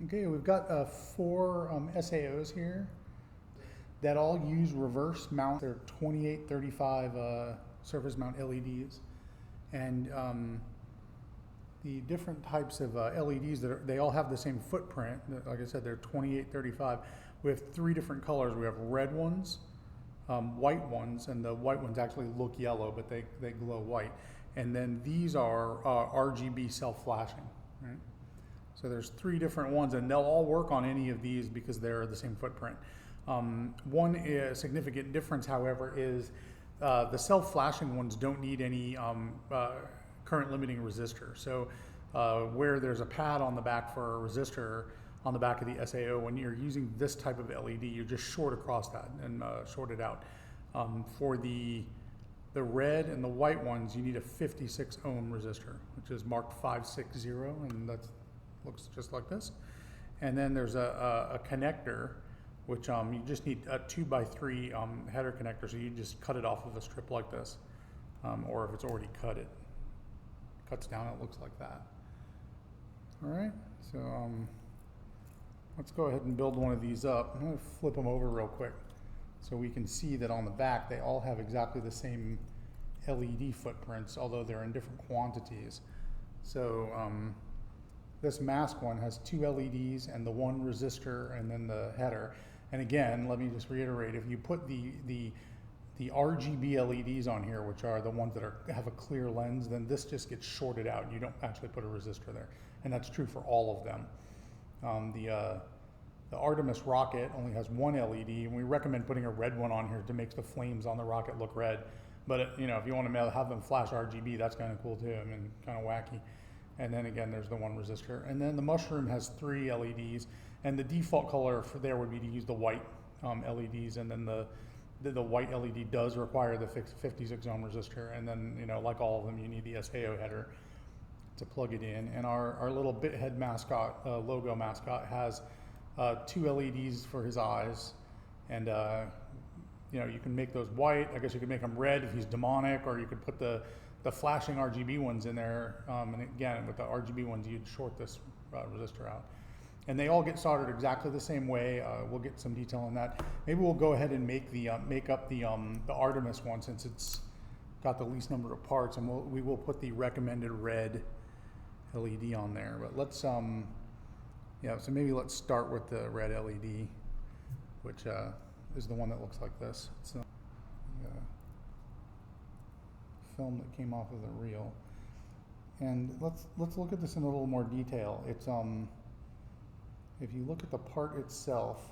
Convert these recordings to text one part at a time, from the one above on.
Okay, we've got four SAOs here that all use reverse mount. They're 2835 surface mount LEDs, and the different types of LEDs they all have the same footprint. Like I said, they're 2835. We have three different colors. We have red ones, white ones, and the white ones actually look yellow, but they glow white. And then these are RGB self-flashing, right? So there's three different ones, and they'll all work on any of these because they're the same footprint. One significant difference, however, is the self-flashing ones don't need any current limiting resistor. So where there's a pad on the back for a resistor on the back of the SAO, when you're using this type of LED, you just short across that and short it out. For the red and the white ones, you need a 56 ohm resistor, which is marked 560, and that looks just like this. And then there's a connector, which you just need a 2x3 header connector, so you just cut it off of a strip like this, or if it's already cut, it cuts down, it looks like that. All right, so let's go ahead and build one of these up. I'm going to flip them over real quick so we can see that on the back they all have exactly the same LED footprints, although they're in different quantities. So this mask one has two LEDs and the one resistor and then the header. And again, let me just reiterate, if you put the RGB LEDs on here, which are the ones that have a clear lens, then this just gets shorted out. You don't actually put a resistor there. And that's true for all of them. The Artemis rocket only has one LED, and we recommend putting a red one on here to make the flames on the rocket look red. But if you want to have them flash RGB, that's kind of cool too. I mean, kind of wacky. And then again, there's the one resistor. And then the mushroom has three LEDs, and the default color for there would be to use the white LEDs, and then the white LED does require the 56 ohm resistor, and then like all of them, you need the SAO header to plug it in. And our little BitHead mascot, logo mascot, has two LEDs for his eyes, and you can make those white. I guess you could make them red if he's demonic, or you could put the flashing RGB ones in there, and again, with the RGB ones, you'd short this resistor out. And they all get soldered exactly the same way. We'll get some detail on that. Maybe we'll go ahead and make up the Artemis one, since it's got the least number of parts, and we will put the recommended red LED on there. But let's so maybe let's start with the red LED, which is the one that looks like this. It's film that came off of the reel, and let's look at this in a little more detail. It's if you look at the part itself,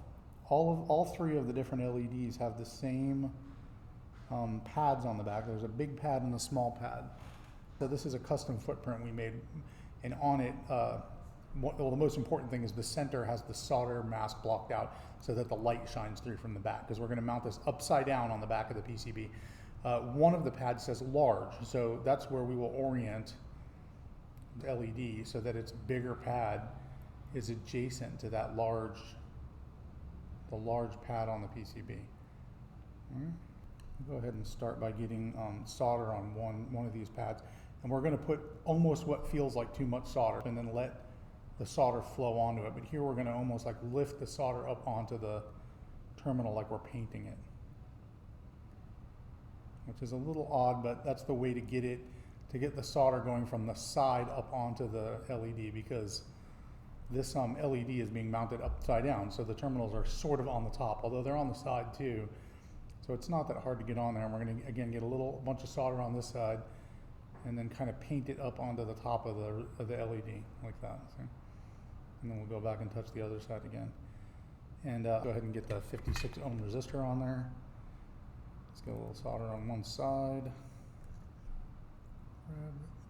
all three of the different LEDs have the same pads on the back. There's a big pad and a small pad. So this is a custom footprint we made, and on it, well, the most important thing is the center has the solder mask blocked out so that the light shines through from the back, because we're going to mount this upside down on the back of the PCB. One of the pads says large, so that's where we will orient the LED so that its bigger pad is adjacent to that large pad on the PCB. Right. Go ahead and start by getting solder on one of these pads, and we're going to put almost what feels like too much solder, and then let the solder flow onto it. But here we're going to almost like lift the solder up onto the terminal like we're painting it, which is a little odd, but that's the way to get the solder going from the side up onto the LED, because this LED is being mounted upside down, so the terminals are sort of on the top, although they're on the side too. So it's not that hard to get on there. And we're going to again get a bunch of solder on this side, and then kind of paint it up onto the top of the LED like that. See? And then we'll go back and touch the other side again, and go ahead and get the 56 ohm resistor on there. Let's get a little solder on one side.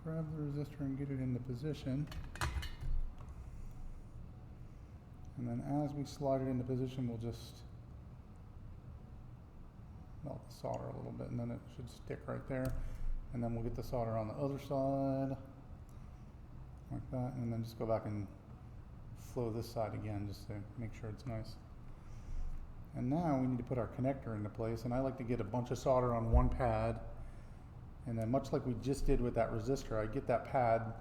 Grab the resistor and get it into position. And then as we slide it into position, we'll just melt the solder a little bit, and then it should stick right there. And then we'll get the solder on the other side, like that, and then just go back and flow this side again, just to make sure it's nice. And now we need to put our connector into place, and I like to get a bunch of solder on one pad, and then much like we just did with that resistor, I get that pad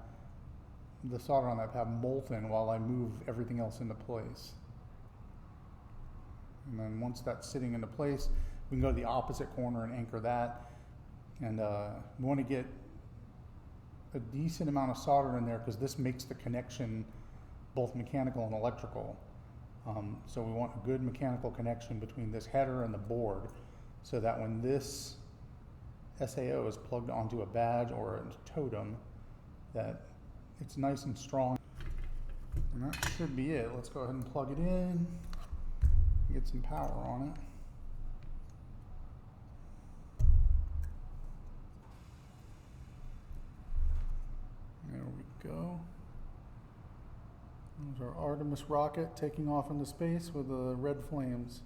the solder on that pad molten while I move everything else into place. And then once that's sitting into place, we can go to the opposite corner and anchor that. And we want to get a decent amount of solder in there because this makes the connection both mechanical and electrical. So we want a good mechanical connection between this header and the board so that when this SAO is plugged onto a badge or a totem, that it's nice and strong. And that should be it. Let's go ahead and plug it in, get some power on it. There we go. There's our Artemis rocket taking off into space with the red flames.